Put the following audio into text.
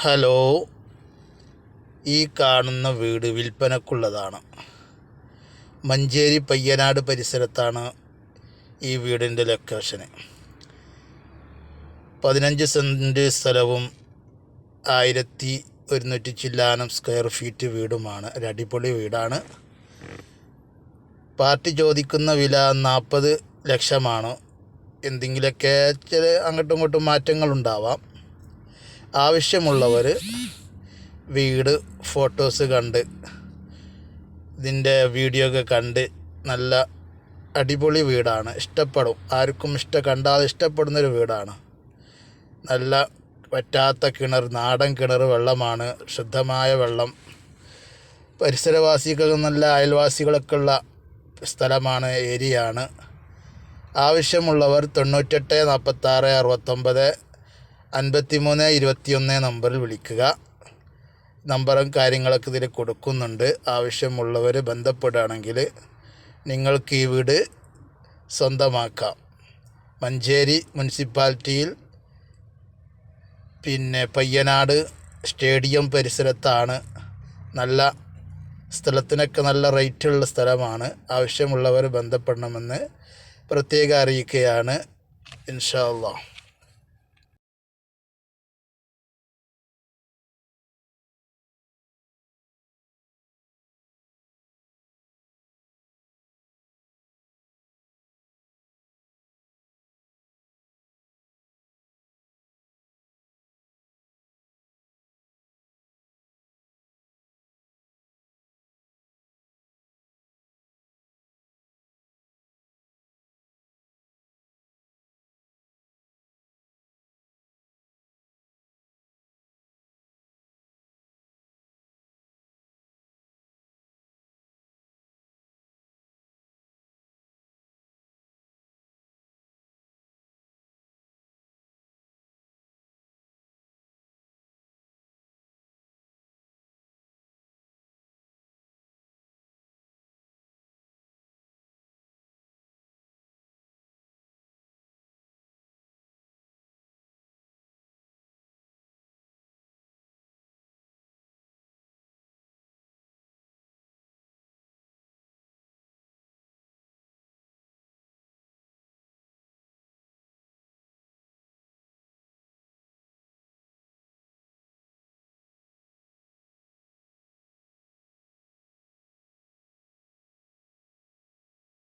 Hello, ഈ കാണുന്ന വീട് വിൽപ്പനക്കുള്ളതാണ്. മഞ്ചേരി പയ്യനാട് പരിസരത്താണ് ഈ വീടിൻ്റെ ലൊക്കേഷന്. 15 സെൻറ്റ് സ്ഥലവും 1100 ചില്ലാനം സ്ക്വയർ ഫീറ്റ് വീടുമാണ്. ഒരു അടിപൊളി വീടാണ്. പാർട്ടി ചോദിക്കുന്ന വില 40 ലക്ഷമാണ്. എന്തെങ്കിലുമൊക്കെ ചില അങ്ങോട്ടും ഇങ്ങോട്ടും മാറ്റങ്ങളുണ്ടാവാം. ആവശ്യമുള്ളവർ വീട് ഫോട്ടോസ് കണ്ട് ഇതിൻ്റെ വീഡിയോ ഒക്കെ കണ്ട് നല്ല അടിപൊളി വീടാണ്, ഇഷ്ടപ്പെടും. ആർക്കും കണ്ടാൽ ഇഷ്ടപ്പെടുന്നൊരു വീടാണ്. നല്ല വറ്റാത്ത കിണർ, നാടൻ കിണർ വെള്ളമാണ്, ശുദ്ധമായ വെള്ളം. പരിസരവാസികൾ നല്ല അയൽവാസികളൊക്കെ ഉള്ള സ്ഥലമാണ്, ഏരിയയാണ്. ആവശ്യമുള്ളവർ 98 46 69 53 21 നമ്പറിൽ വിളിക്കുക. നമ്പറും കാര്യങ്ങളൊക്കെ ഇതിൽ കൊടുക്കുന്നുണ്ട്. ആവശ്യമുള്ളവർ ബന്ധപ്പെടുകയാണെങ്കിൽ നിങ്ങൾക്ക് ഈ വീട് സ്വന്തമാക്കാം. മഞ്ചേരി മുനിസിപ്പാലിറ്റിയിൽ പയ്യനാട് സ്റ്റേഡിയം പരിസരത്താണ്. നല്ല സ്ഥലത്തിനൊക്കെ നല്ല റേറ്റുള്ള സ്ഥലമാണ്. ആവശ്യമുള്ളവർ ബന്ധപ്പെടണമെന്ന് പ്രത്യേകം അറിയിക്കുകയാണ്. ഇൻഷാ അല്ലാഹ്.